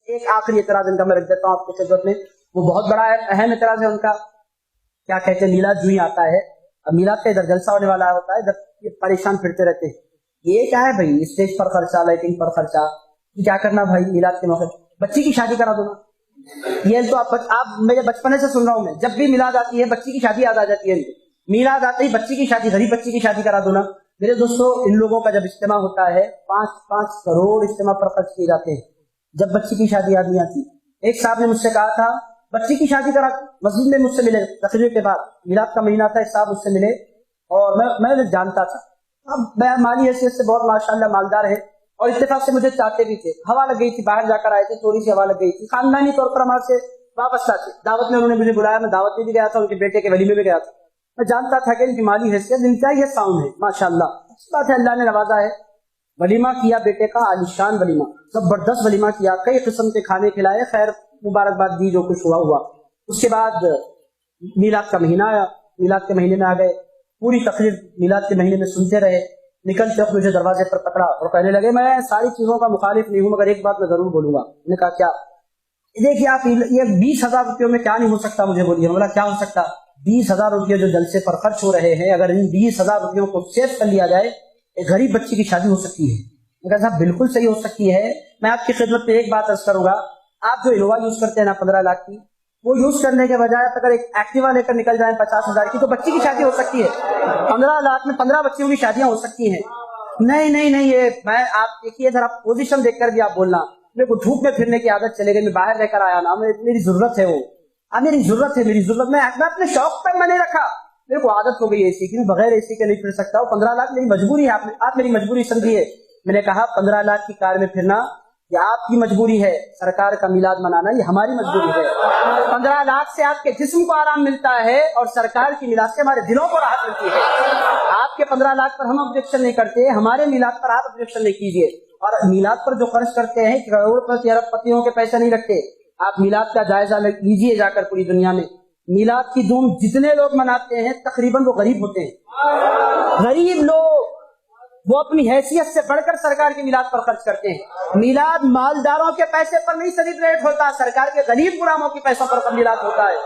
ایک آخری اعتراض ان کا میں رکھ دیتا ہوں آپ کی خدمت میں، وہ بہت بڑا اہم اعتراض ہے ان کا. کیا کہتے ہیں میلاد جو ہی آتا ہے، اب میلاد کا ادھر جلسہ ہونے والا ہوتا ہے، ادھر یہ پریشان پھرتے رہتے ہیں. یہ کیا ہے بھائی، اسٹیج پر خرچہ، لائٹنگ پر خرچہ، کیا کرنا بھائی میلاد کے موقع بچی کی شادی کرا دو نا. یہ تو آپ میرے بچپنے سے سن رہا ہوں میں، جب بھی میلاد آتی ہے بچی کی شادی یاد آ جاتی ہے. میلاد آتے ہی بچی کی شادی، غریب بچی کی شادی کرا دو نا. میرے دوستو ان لوگوں کا جب اجتماع ہوتا ہے 5 کروڑ اجتماع پر خرچ کیے جاتے ہیں، جب بچی کی شادی یاد نہیں آتی. ایک صاحب نے مجھ سے کہا تھا بچی کی شادی کرا، مسجد میں مجھ سے ملے تقریر کے بعد، میلاد کا مہینہ تھا، ایک صاحب مجھ سے ملے اور میں جانتا تھا، اب میں مالی حیثیت سے بہت ماشاءاللہ مالدار ہے اور اتفاق سے مجھے چاہتے بھی تھے. ہوا لگ گئی تھی، باہر جا کر آئے تھے، تھوڑی سی ہوا لگ گئی تھی، خاندانی طور پر ہمارے سے وابستہ تھے. دعوت میں انہوں نے مجھے بلایا، میں دعوت میں بھی گیا تھا، ان کے بیٹے کے ولیمے میں گیا تھا. میں جانتا تھا کہ ان کی مالی حیثیت ان کا یہ ساؤنڈ ہے ماشاءاللہ. اس بات ہے اللہ نے نوازا ہے. ولیمہ کیا بیٹے کا، عالیشان ولیمہ، زبردست ولیمہ کیا، کئی قسم کے کھانے کھلائے، خیر مبارکباد دی، جو کچھ ہوا. اس کے بعد میلاد کا مہینہ آیا، میلاد کے مہینے میں آ گئے، پوری تقریر میلاد کے مہینے میں سنتے رہے. نکلتے وقت مجھے دروازے پر پکڑا اور کہنے لگے میں ساری چیزوں کا مخالف نہیں ہوں مگر ایک بات میں ضرور بولوں گا. میں نے کہا کیا؟ دیکھیے آپ یہ 20,000 روپیوں میں کیا نہیں ہو سکتا، مجھے بولیے. بولا کیا ہو سکتا؟ 20,000 روپئے جو جلسے پر خرچ ہو رہے ہیں، اگر ان 20,000 روپیوں کو سیو کر لیا جائے ایک غریب بچی کی شادی ہو سکتی ہے. میں کہا صاحب بالکل صحیح ہو سکتی ہے. میں آپ کی خدمت پہ ایک بات عرض کروں گا، آپ جو انووا یوز کرتے ہیں نا 15 لاکھ کی، وہ یوز کرنے کے بجائے اگر ایک ایکٹیوا لے کر نکل جائیں 50,000 کی، تو بچی کی شادی ہو سکتی ہے. 15 لاکھ میں 15 بچیوں کی شادیاں ہو سکتی ہیں. نہیں یہ میں آپ دیکھیے ذرا پوزیشن دیکھ کر بھی آپ بولنا. میرے کو دھوپ میں پھرنے کی عادت چلے گئی، میں باہر لے کر آیا نا، میری ضرورت ہے، وہ میری ضرورت ہے، میں اپنے شوق پر میں نہیں رکھا. میرے کو عادت ہو گئی اے سی کی، میں بغیر اے سی کے نہیں پھر سکتا. 15 لاکھ میری مجبوری ہے، آپ میری مجبوری سمجھیے. میں نے کہا 15 لاکھ کی کار میں پھرنا یہ آپ کی مجبوری ہے، سرکار کا میلاد منانا یہ ہماری مجبوری ہے. 15 لاکھ سے آپ کے جسم کو آرام ملتا ہے اور سرکار کی میلاد سے ہمارے دلوں کو راحت ملتی ہے. آپ کے 15 لاکھ پر ہم آبجیکشن نہیں کرتے، ہمارے میلاد پر آپ آبجیکشن نہیں کیجیے. اور میلاد پر جو خرچ کرتے ہیں کروڑ پتی ارب پتیوں کے پیسے نہیں رکھتے. آپ میلاد کا جائزہ لیجیے جا کر پوری دنیا میں. میلاد کی دھوم جتنے لوگ مناتے ہیں تقریباً وہ غریب ہوتے ہیں. غریب لوگ وہ اپنی حیثیت سے بڑھ کر سرکار کی میلاد پر خرچ کرتے ہیں. میلاد مالداروں کے پیسے پر نہیں سیلیبریٹ ہوتا، سرکار کے غریب غلاموں کے پیسوں پر میلاد ہوتا ہے.